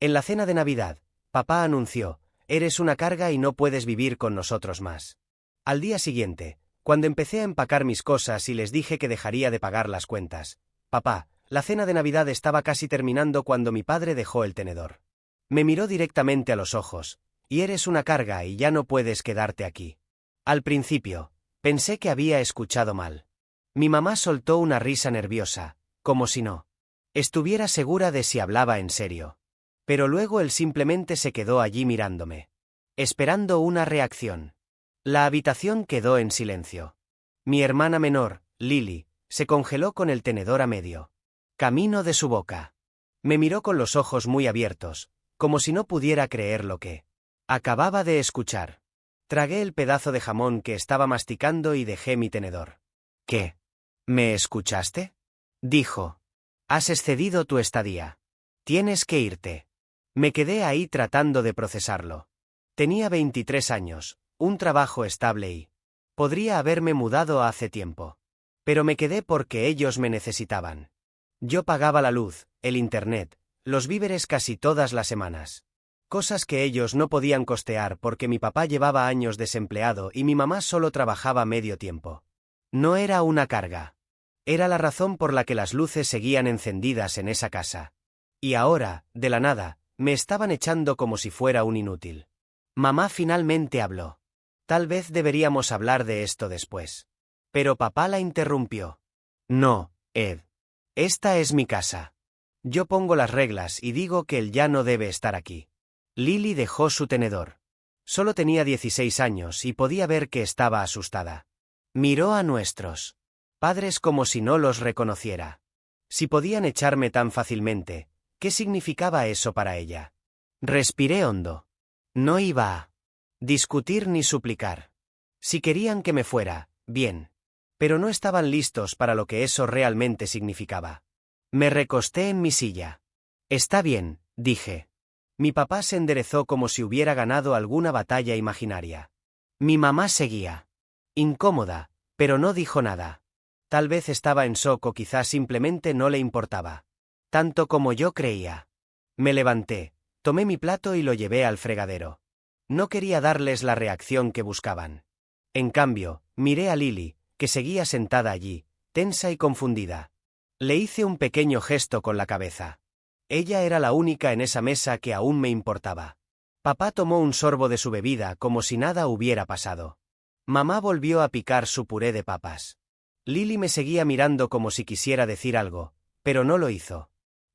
En la cena de Navidad, papá anunció: «Eres una carga y no puedes vivir con nosotros más». Al día siguiente, cuando empecé a empacar mis cosas y les dije que dejaría de pagar las cuentas: «Papá, la cena de Navidad estaba casi terminando cuando mi padre dejó el tenedor. Me miró directamente a los ojos: «Y eres una carga y ya no puedes quedarte aquí». Al principio, pensé que había escuchado mal. Mi mamá soltó una risa nerviosa, como si no estuviera segura de si hablaba en serio. Pero luego él simplemente se quedó allí mirándome, esperando una reacción. La habitación quedó en silencio. Mi hermana menor, Lily, se congeló con el tenedor a medio camino de su boca. Me miró con los ojos muy abiertos, como si no pudiera creer lo que acababa de escuchar. Tragué el pedazo de jamón que estaba masticando y dejé mi tenedor. «¿Qué? ¿Me escuchaste?», dijo. «Has excedido tu estadía. Tienes que irte». Me quedé ahí tratando de procesarlo. Tenía 23 años, un trabajo estable y podría haberme mudado hace tiempo. Pero me quedé porque ellos me necesitaban. Yo pagaba la luz, el internet, los víveres casi todas las semanas. Cosas que ellos no podían costear porque mi papá llevaba años desempleado y mi mamá solo trabajaba medio tiempo. No era una carga. Era la razón por la que las luces seguían encendidas en esa casa. Y ahora, de la nada, me estaban echando como si fuera un inútil. Mamá finalmente habló. «Tal vez deberíamos hablar de esto después». Pero papá la interrumpió. «No, Ed. Esta es mi casa. Yo pongo las reglas y digo que él ya no debe estar aquí». Lily dejó su tenedor. Solo tenía 16 años y podía ver que estaba asustada. Miró a nuestros padres como si no los reconociera. Si podían echarme tan fácilmente, ¿qué significaba eso para ella? Respiré hondo. No iba a discutir ni suplicar. Si querían que me fuera, bien. Pero no estaban listos para lo que eso realmente significaba. Me recosté en mi silla. «Está bien», dije. Mi papá se enderezó como si hubiera ganado alguna batalla imaginaria. Mi mamá seguía incómoda, pero no dijo nada. Tal vez estaba en shock o quizás simplemente no le importaba tanto como yo creía. Me levanté, tomé mi plato y lo llevé al fregadero. No quería darles la reacción que buscaban. En cambio, miré a Lily, que seguía sentada allí, tensa y confundida. Le hice un pequeño gesto con la cabeza. Ella era la única en esa mesa que aún me importaba. Papá tomó un sorbo de su bebida como si nada hubiera pasado. Mamá volvió a picar su puré de papas. Lily me seguía mirando como si quisiera decir algo, pero no lo hizo.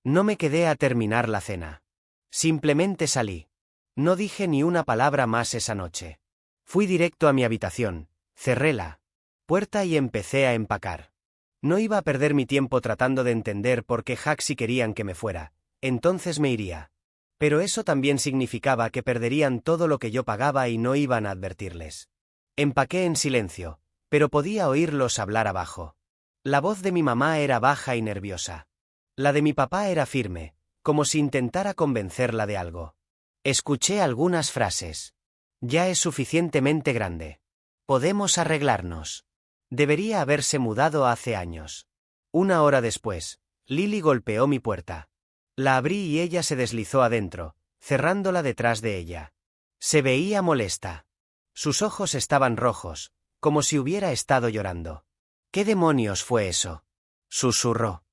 No me quedé a terminar la cena. Simplemente salí. No dije ni una palabra más esa noche. Fui directo a mi habitación, cerré la puerta y empecé a empacar. No iba a perder mi tiempo tratando de entender por qué Haxi querían que me fuera. Entonces me iría. Pero eso también significaba que perderían todo lo que yo pagaba y no iban a advertirles. Empaqué en silencio, pero podía oírlos hablar abajo. La voz de mi mamá era baja y nerviosa. La de mi papá era firme, como si intentara convencerla de algo. Escuché algunas frases. «Ya es suficientemente grande. Podemos arreglarnos». Debería haberse mudado hace años. Una hora después, Lily golpeó mi puerta. La abrí y ella se deslizó adentro, cerrándola detrás de ella. Se veía molesta. Sus ojos estaban rojos, como si hubiera estado llorando. «¿Qué demonios fue eso?», susurró.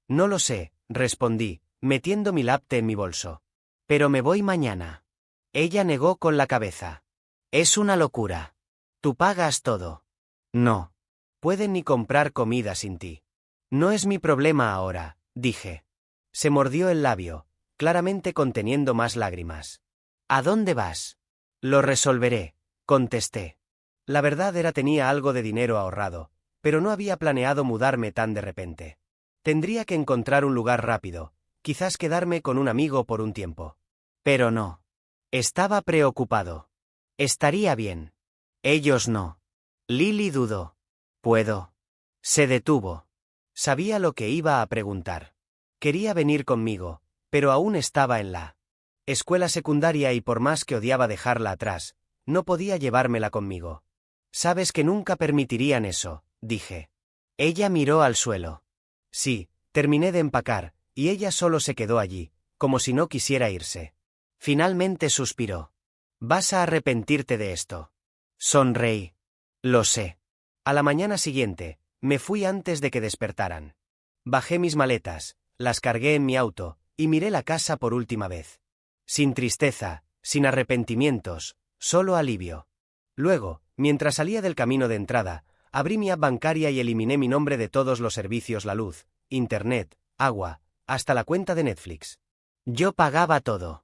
«No lo sé», respondí, metiendo mi laptop en mi bolso. «Pero me voy mañana». Ella negó con la cabeza. «Es una locura. Tú pagas todo». «No. Pueden ni comprar comida sin ti». «No es mi problema ahora», dije. Se mordió el labio, claramente conteniendo más lágrimas. «¿A dónde vas?». «Lo resolveré», contesté. La verdad era tenía algo de dinero ahorrado, pero no había planeado mudarme tan de repente. Tendría que encontrar un lugar rápido, quizás quedarme con un amigo por un tiempo. Pero no. Estaba preocupado. Estaría bien. Ellos no. Lily dudó. «¿Puedo?». Se detuvo. Sabía lo que iba a preguntar. Quería venir conmigo, pero aún estaba en la escuela secundaria y por más que odiaba dejarla atrás, no podía llevármela conmigo. «Sabes que nunca permitirían eso», dije. Ella miró al suelo. Sí, terminé de empacar, y ella solo se quedó allí, como si no quisiera irse. Finalmente suspiró. «Vas a arrepentirte de esto». Sonreí. «Lo sé». A la mañana siguiente, me fui antes de que despertaran. Bajé mis maletas, las cargué en mi auto, y miré la casa por última vez. Sin tristeza, sin arrepentimientos, solo alivio. Luego, mientras salía del camino de entrada, abrí mi app bancaria y eliminé mi nombre de todos los servicios: la luz, internet, agua, hasta la cuenta de Netflix. Yo pagaba todo.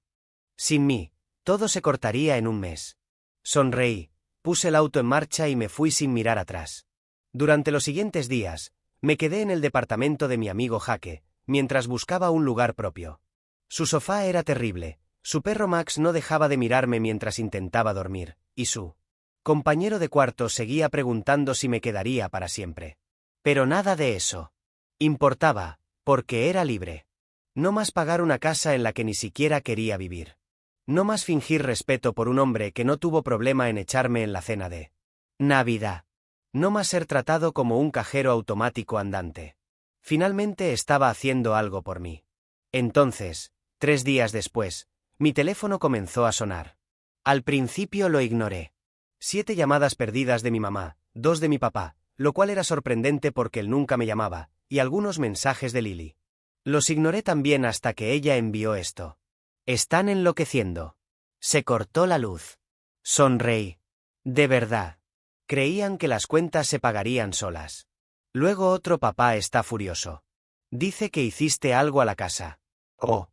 Sin mí, todo se cortaría en un mes. Sonreí, puse el auto en marcha y me fui sin mirar atrás. Durante los siguientes días, me quedé en el departamento de mi amigo Jaque, mientras buscaba un lugar propio. Su sofá era terrible, su perro Max no dejaba de mirarme mientras intentaba dormir, y su compañero de cuarto seguía preguntando si me quedaría para siempre. Pero nada de eso importaba, porque era libre. No más pagar una casa en la que ni siquiera quería vivir. No más fingir respeto por un hombre que no tuvo problema en echarme en la cena de Navidad. No más ser tratado como un cajero automático andante. Finalmente estaba haciendo algo por mí. Entonces, 3 días después, mi teléfono comenzó a sonar. Al principio lo ignoré. 7 llamadas perdidas de mi mamá, 2 de mi papá, lo cual era sorprendente porque él nunca me llamaba, y algunos mensajes de Lily. Los ignoré también hasta que ella envió esto. «Están enloqueciendo». Se cortó la luz. Sonreí. De verdad. Creían que las cuentas se pagarían solas. Luego otro: «Papá está furioso. Dice que hiciste algo a la casa». Oh.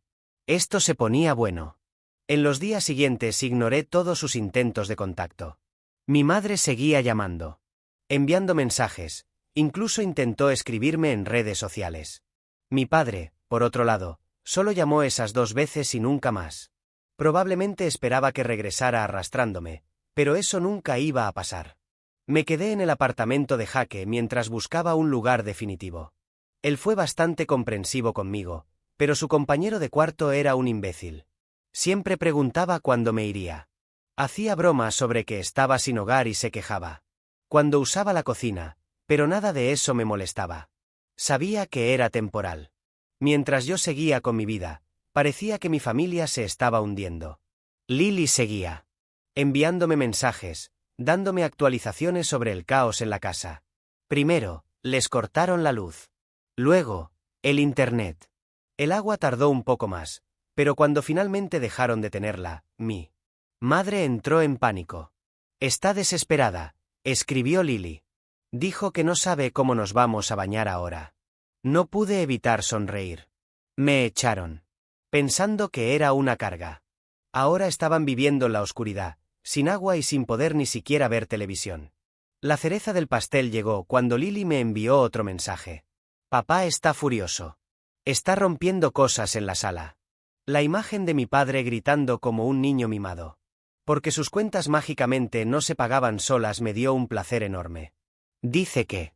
Esto se ponía bueno. En los días siguientes ignoré todos sus intentos de contacto. Mi madre seguía llamando, enviando mensajes, incluso intentó escribirme en redes sociales. Mi padre, por otro lado, solo llamó esas 2 veces y nunca más. Probablemente esperaba que regresara arrastrándome, pero eso nunca iba a pasar. Me quedé en el apartamento de Jaque mientras buscaba un lugar definitivo. Él fue bastante comprensivo conmigo, pero su compañero de cuarto era un imbécil. Siempre preguntaba cuándo me iría. Hacía bromas sobre que estaba sin hogar y se quejaba cuando usaba la cocina, pero nada de eso me molestaba. Sabía que era temporal. Mientras yo seguía con mi vida, parecía que mi familia se estaba hundiendo. Lily seguía enviándome mensajes, dándome actualizaciones sobre el caos en la casa. Primero, les cortaron la luz. Luego, el internet. El agua tardó un poco más, pero cuando finalmente dejaron de tenerla, mi madre entró en pánico. «Está desesperada», escribió Lily. «Dijo que no sabe cómo nos vamos a bañar ahora». No pude evitar sonreír. Me echaron, pensando que era una carga. Ahora estaban viviendo en la oscuridad, sin agua y sin poder ni siquiera ver televisión. La cereza del pastel llegó cuando Lily me envió otro mensaje. «Papá está furioso. Está rompiendo cosas en la sala». La imagen de mi padre gritando como un niño mimado. Porque sus cuentas mágicamente no se pagaban solas me dio un placer enorme. Dice que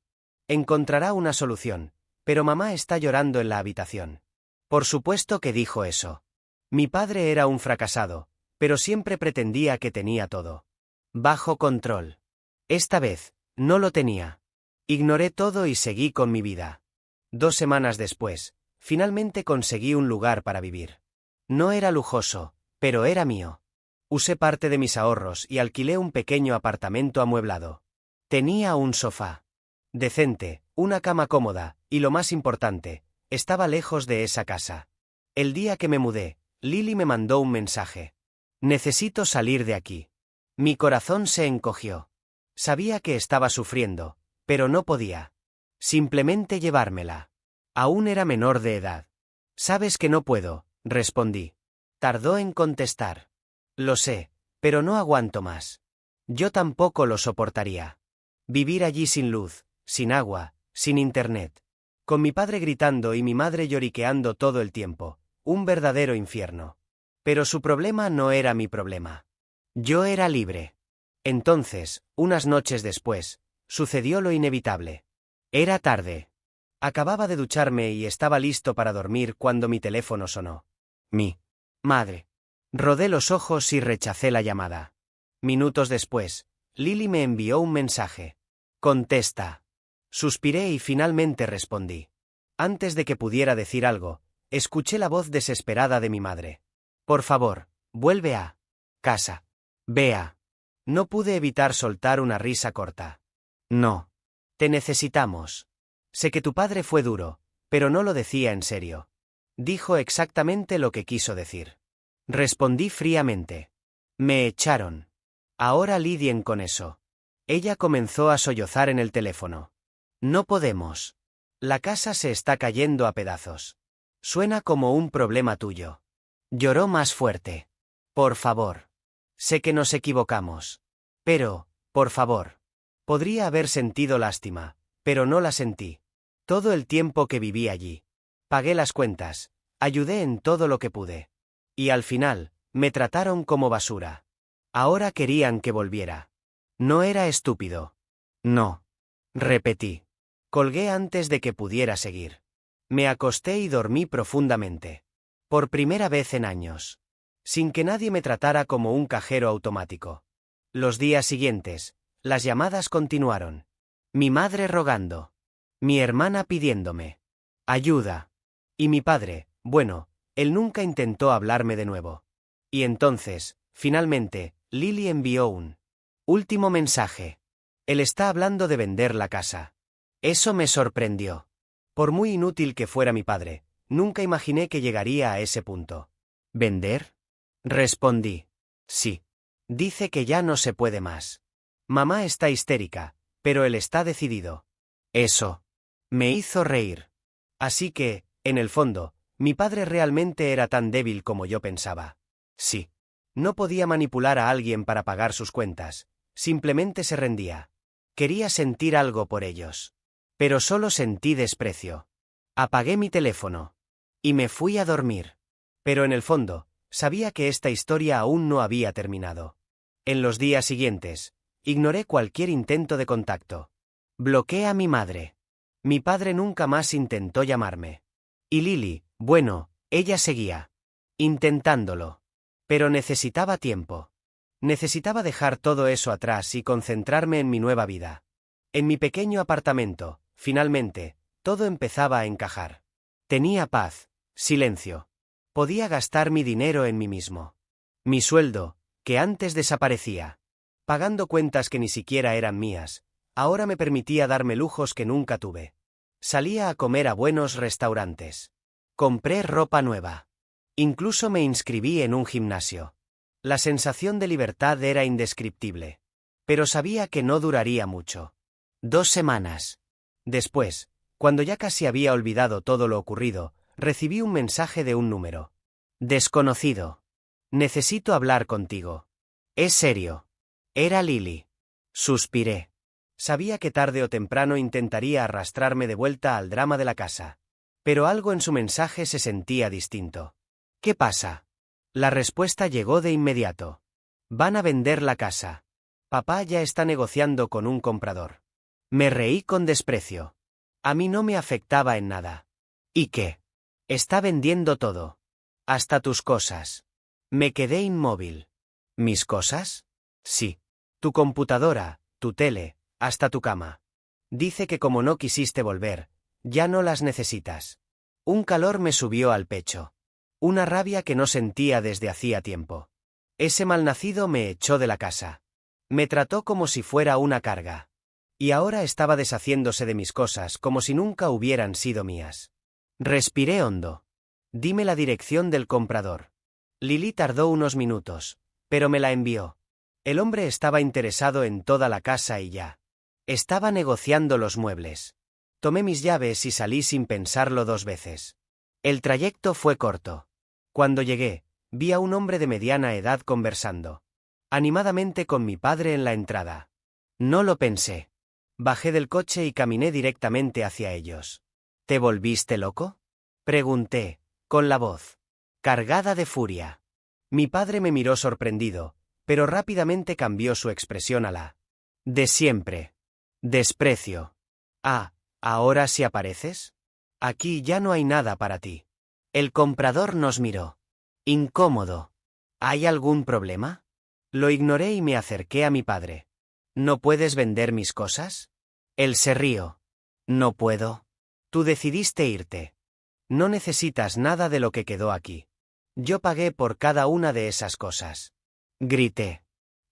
encontrará una solución, pero mamá está llorando en la habitación. Por supuesto que dijo eso. Mi padre era un fracasado, pero siempre pretendía que tenía todo bajo control. Esta vez, no lo tenía. Ignoré todo y seguí con mi vida. 2 semanas después, finalmente conseguí un lugar para vivir. No era lujoso, pero era mío. Usé parte de mis ahorros y alquilé un pequeño apartamento amueblado. Tenía un sofá decente, una cama cómoda, y lo más importante, estaba lejos de esa casa. El día que me mudé, Lily me mandó un mensaje. «Necesito salir de aquí». Mi corazón se encogió. Sabía que estaba sufriendo, pero no podía simplemente llevármela. Aún era menor de edad. «Sabes que no puedo», respondí. Tardó en contestar. «Lo sé, pero no aguanto más». Yo tampoco lo soportaría. Vivir allí sin luz, sin agua, sin internet. Con mi padre gritando y mi madre lloriqueando todo el tiempo. Un verdadero infierno. Pero su problema no era mi problema. Yo era libre. Entonces, unas noches después, sucedió lo inevitable. Era tarde. Acababa de ducharme y estaba listo para dormir cuando mi teléfono sonó. Mi madre. Rodé los ojos y rechacé la llamada. Minutos después, Lily me envió un mensaje. «Contesta». Suspiré y finalmente respondí. Antes de que pudiera decir algo, Escuché la voz desesperada de mi madre. Por favor, vuelve a casa. Vea. No pude evitar soltar una risa corta. No. Te necesitamos. Sé que tu padre fue duro, pero no lo decía en serio. Dijo exactamente lo que quiso decir. Respondí fríamente. Me echaron. Ahora lidien con eso. Ella comenzó a sollozar en el teléfono. No podemos. La casa se está cayendo a pedazos. Suena como un problema tuyo. Lloró más fuerte. Por favor. Sé que nos equivocamos. Pero, por favor. Podría haber sentido lástima, pero no la sentí. Todo el tiempo que viví allí. Pagué las cuentas, ayudé en todo lo que pude. Y al final, me trataron como basura. Ahora querían que volviera. No era estúpido. No. Repetí. Colgué antes de que pudiera seguir. Me acosté y dormí profundamente. Por primera vez en años. Sin que nadie me tratara como un cajero automático. Los días siguientes, las llamadas continuaron. Mi madre rogando. Mi hermana pidiéndome ayuda. Y mi padre, bueno, él nunca intentó hablarme de nuevo. Y entonces, finalmente, Lily envió un último mensaje. Él está hablando de vender la casa. Eso me sorprendió. Por muy inútil que fuera mi padre, nunca imaginé que llegaría a ese punto. ¿Vender? Respondí. Sí. Dice que ya no se puede más. Mamá está histérica, pero él está decidido. Eso. Me hizo reír. Así que, en el fondo, mi padre realmente era tan débil como yo pensaba. Sí. No podía manipular a alguien para pagar sus cuentas, simplemente se rendía. Quería sentir algo por ellos. Pero solo sentí desprecio. Apagué mi teléfono. Y me fui a dormir. Pero en el fondo, sabía que esta historia aún no había terminado. En los días siguientes, ignoré cualquier intento de contacto. Bloqueé a mi madre. Mi padre nunca más intentó llamarme. Y Lily, bueno, ella seguía intentándolo. Pero necesitaba tiempo. Necesitaba dejar todo eso atrás y concentrarme en mi nueva vida. En mi pequeño apartamento, finalmente, todo empezaba a encajar. Tenía paz, silencio. Podía gastar mi dinero en mí mismo. Mi sueldo, que antes desaparecía. Pagando cuentas que ni siquiera eran mías, ahora me permitía darme lujos que nunca tuve. Salía a comer a buenos restaurantes. Compré ropa nueva. Incluso me inscribí en un gimnasio. La sensación de libertad era indescriptible. Pero sabía que no duraría mucho. 2 semanas. Después, cuando ya casi había olvidado todo lo ocurrido, recibí un mensaje de un número desconocido. Necesito hablar contigo. Es serio. Era Lily. Suspiré. Sabía que tarde o temprano intentaría arrastrarme de vuelta al drama de la casa. Pero algo en su mensaje se sentía distinto. ¿Qué pasa? La respuesta llegó de inmediato. Van a vender la casa. Papá ya está negociando con un comprador. Me reí con desprecio. A mí no me afectaba en nada. ¿Y qué? Está vendiendo todo. Hasta tus cosas. Me quedé inmóvil. ¿Mis cosas? Sí. Tu computadora, tu tele, hasta tu cama. Dice que como no quisiste volver, ya no las necesitas. Un calor me subió al pecho. Una rabia que no sentía desde hacía tiempo. Ese malnacido me echó de la casa. Me trató como si fuera una carga. Y ahora estaba deshaciéndose de mis cosas como si nunca hubieran sido mías. Respiré hondo. Dime la dirección del comprador. Lily tardó unos minutos, pero me la envió. El hombre estaba interesado en toda la casa y ya. Estaba negociando los muebles. Tomé mis llaves y salí sin pensarlo 2 veces. El trayecto fue corto. Cuando llegué, vi a un hombre de mediana edad conversando animadamente con mi padre en la entrada. No lo pensé. Bajé del coche y caminé directamente hacia ellos. ¿Te volviste loco? Pregunté, con la voz cargada de furia. Mi padre me miró sorprendido, pero rápidamente cambió su expresión a la de siempre. Desprecio. Ah, ¿ahora sí apareces? Aquí ya no hay nada para ti. El comprador nos miró. Incómodo. ¿Hay algún problema? Lo ignoré y me acerqué a mi padre. ¿No puedes vender mis cosas? Él se rió. No puedo. Tú decidiste irte. No necesitas nada de lo que quedó aquí. Yo pagué por cada una de esas cosas. Grité.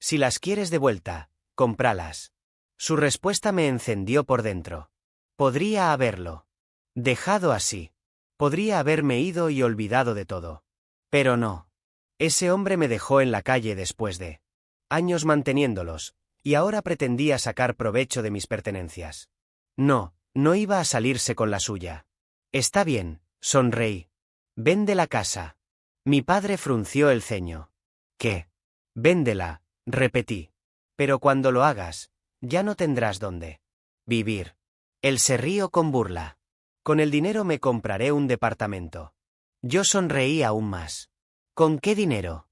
Si las quieres de vuelta, cómpralas. Su respuesta me encendió por dentro. Podría haberlo dejado así. Podría haberme ido y olvidado de todo. Pero no. Ese hombre me dejó en la calle después de años manteniéndolos, y ahora pretendía sacar provecho de mis pertenencias. No, no iba a salirse con la suya. Está bien, sonreí. Vende la casa. Mi padre frunció el ceño. ¿Qué? Véndela, repetí. Pero cuando lo hagas, ya no tendrás dónde vivir. Él se rió con burla. Con el dinero me compraré un departamento. Yo sonreí aún más. ¿Con qué dinero?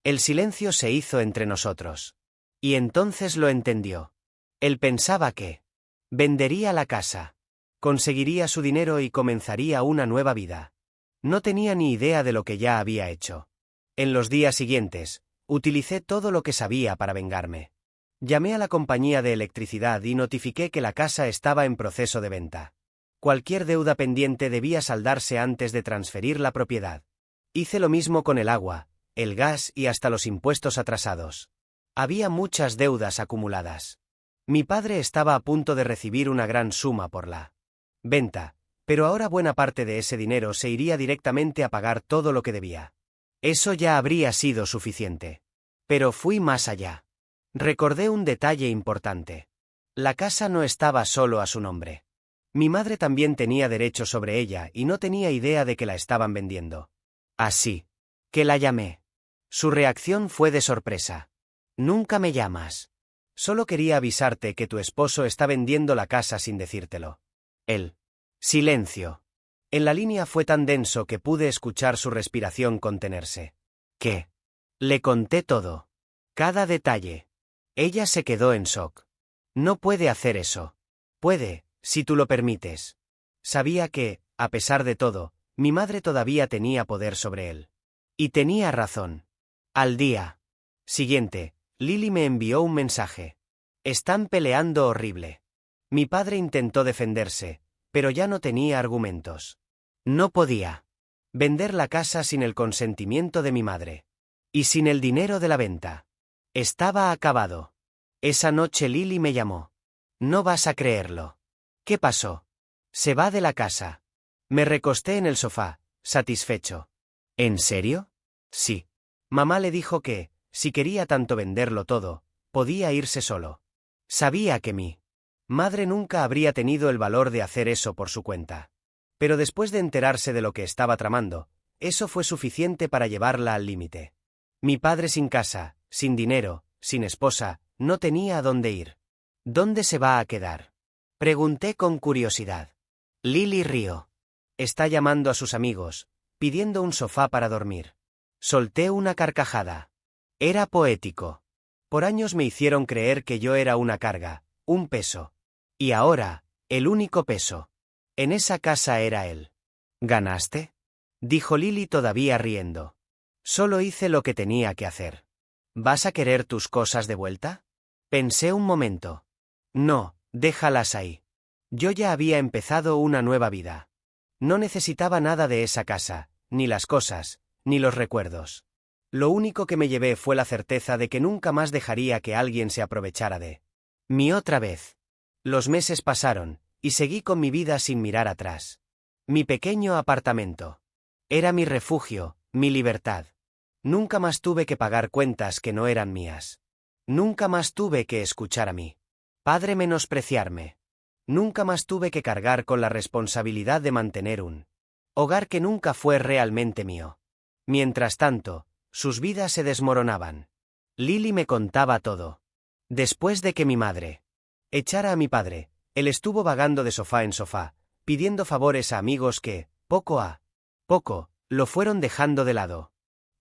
El silencio se hizo entre nosotros. Y entonces lo entendió. Él pensaba que vendería la casa. Conseguiría su dinero y comenzaría una nueva vida. No tenía ni idea de lo que ya había hecho. En los días siguientes, utilicé todo lo que sabía para vengarme. Llamé a la compañía de electricidad y notifiqué que la casa estaba en proceso de venta. Cualquier deuda pendiente debía saldarse antes de transferir la propiedad. Hice lo mismo con el agua, el gas y hasta los impuestos atrasados. Había muchas deudas acumuladas. Mi padre estaba a punto de recibir una gran suma por la venta, pero ahora buena parte de ese dinero se iría directamente a pagar todo lo que debía. Eso ya habría sido suficiente. Pero fui más allá. Recordé un detalle importante. La casa no estaba solo a su nombre. Mi madre también tenía derecho sobre ella y no tenía idea de que la estaban vendiendo. Así que la llamé. Su reacción fue de sorpresa. Nunca me llamas. Solo quería avisarte que tu esposo está vendiendo la casa sin decírtelo. El silencio en la línea fue tan denso que pude escuchar su respiración contenerse. ¿Qué? Le conté todo. Cada detalle. Ella se quedó en shock. No puede hacer eso. Puede, si tú lo permites. Sabía que, a pesar de todo, mi madre todavía tenía poder sobre él. Y tenía razón. Al día siguiente, Lily me envió un mensaje. Están peleando horrible. Mi padre intentó defenderse, pero ya no tenía argumentos. No podía vender la casa sin el consentimiento de mi madre. Y sin el dinero de la venta. Estaba acabado. Esa noche Lily me llamó. No vas a creerlo. ¿Qué pasó? Se va de la casa. Me recosté en el sofá, satisfecho. ¿En serio? Sí. Mamá le dijo que, si quería tanto venderlo todo, podía irse solo. Sabía que mi madre nunca habría tenido el valor de hacer eso por su cuenta. Pero después de enterarse de lo que estaba tramando, eso fue suficiente para llevarla al límite. Mi padre sin casa, sin dinero, sin esposa, no tenía a dónde ir. ¿Dónde se va a quedar? Pregunté con curiosidad. Lily rió. Está llamando a sus amigos, pidiendo un sofá para dormir. Solté una carcajada. Era poético. Por años me hicieron creer que yo era una carga, un peso. Y ahora, el único peso en esa casa era él. ¿Ganaste? Dijo Lily todavía riendo. Solo hice lo que tenía que hacer. ¿Vas a querer tus cosas de vuelta? Pensé un momento. No, déjalas ahí. Yo ya había empezado una nueva vida. No necesitaba nada de esa casa, ni las cosas, ni los recuerdos. Lo único que me llevé fue la certeza de que nunca más dejaría que alguien se aprovechara de mí otra vez. Los meses pasaron, y seguí con mi vida sin mirar atrás. Mi pequeño apartamento era mi refugio, mi libertad. Nunca más tuve que pagar cuentas que no eran mías. Nunca más tuve que escuchar a mi padre menospreciarme. Nunca más tuve que cargar con la responsabilidad de mantener un hogar que nunca fue realmente mío. Mientras tanto, sus vidas se desmoronaban. Lily me contaba todo. Después de que mi madre echara a mi padre, él estuvo vagando de sofá en sofá, pidiendo favores a amigos que, poco a poco, lo fueron dejando de lado.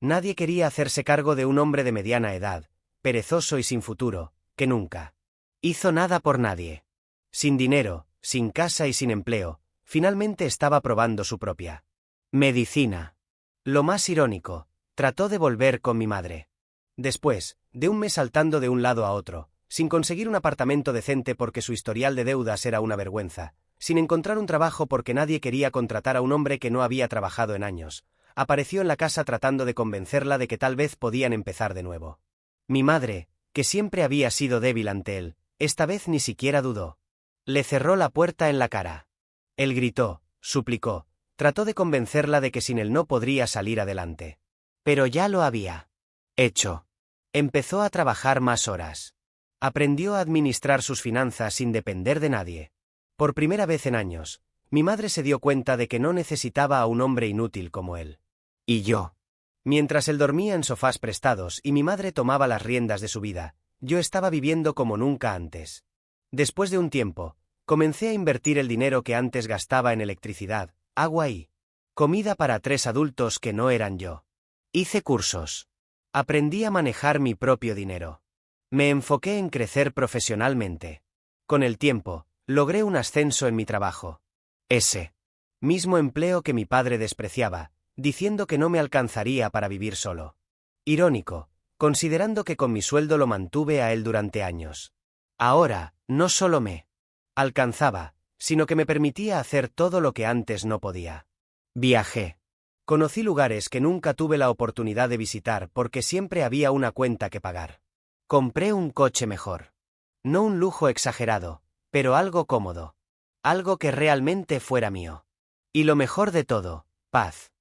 Nadie quería hacerse cargo de un hombre de mediana edad, perezoso y sin futuro, que nunca hizo nada por nadie. Sin dinero, sin casa y sin empleo, finalmente estaba probando su propia medicina. Lo más irónico, trató de volver con mi madre. Después, de un mes saltando de un lado a otro, sin conseguir un apartamento decente porque su historial de deudas era una vergüenza, sin encontrar un trabajo porque nadie quería contratar a un hombre que no había trabajado en años, apareció en la casa tratando de convencerla de que tal vez podían empezar de nuevo. Mi madre, que siempre había sido débil ante él, esta vez ni siquiera dudó. Le cerró la puerta en la cara. Él gritó, suplicó, trató de convencerla de que sin él no podría salir adelante. Pero ya lo había hecho. Empezó a trabajar más horas. Aprendió a administrar sus finanzas sin depender de nadie. Por primera vez en años, mi madre se dio cuenta de que no necesitaba a un hombre inútil como él. Y yo. Mientras él dormía en sofás prestados y mi madre tomaba las riendas de su vida, yo estaba viviendo como nunca antes. Después de un tiempo, comencé a invertir el dinero que antes gastaba en electricidad, agua y comida para 3 adultos que no eran yo. Hice cursos. Aprendí a manejar mi propio dinero. Me enfoqué en crecer profesionalmente. Con el tiempo, logré un ascenso en mi trabajo. Ese mismo empleo que mi padre despreciaba, diciendo que no me alcanzaría para vivir solo. Irónico, considerando que con mi sueldo lo mantuve a él durante años. Ahora, no solo me alcanzaba, sino que me permitía hacer todo lo que antes no podía. Viajé. Conocí lugares que nunca tuve la oportunidad de visitar porque siempre había una cuenta que pagar. Compré un coche mejor. No un lujo exagerado, pero algo cómodo. Algo que realmente fuera mío. Y lo mejor de todo, paz.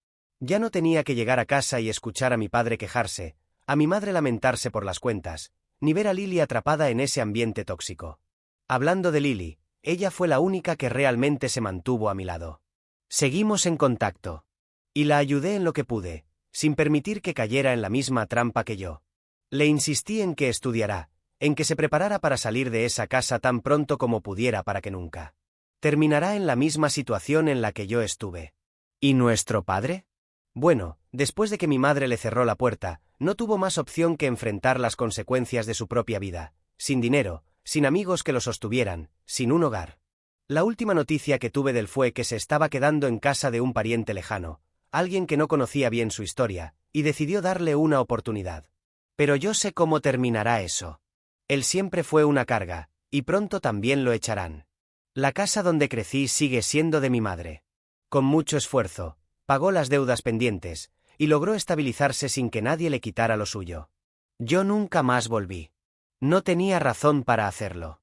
Ya no tenía que llegar a casa y escuchar a mi padre quejarse, a mi madre lamentarse por las cuentas, ni ver a Lily atrapada en ese ambiente tóxico. Hablando de Lily, ella fue la única que realmente se mantuvo a mi lado. Seguimos en contacto. Y la ayudé en lo que pude, sin permitir que cayera en la misma trampa que yo. Le insistí en que estudiara, en que se preparara para salir de esa casa tan pronto como pudiera para que nunca terminará en la misma situación en la que yo estuve. ¿Y nuestro padre? Bueno, después de que mi madre le cerró la puerta, no tuvo más opción que enfrentar las consecuencias de su propia vida, sin dinero, sin amigos que lo sostuvieran, sin un hogar. La última noticia que tuve de él fue que se estaba quedando en casa de un pariente lejano, alguien que no conocía bien su historia, y decidió darle una oportunidad. Pero yo sé cómo terminará eso. Él siempre fue una carga, y pronto también lo echarán. La casa donde crecí sigue siendo de mi madre. Con mucho esfuerzo, pagó las deudas pendientes, y logró estabilizarse sin que nadie le quitara lo suyo. Yo nunca más volví. No tenía razón para hacerlo.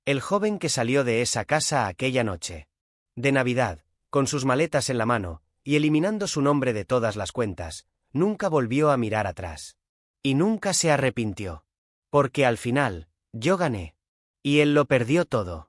El joven que salió de esa casa aquella noche de Navidad, con sus maletas en la mano, y eliminando su nombre de todas las cuentas, nunca volvió a mirar atrás. Y nunca se arrepintió. Porque al final, yo gané. Y él lo perdió todo.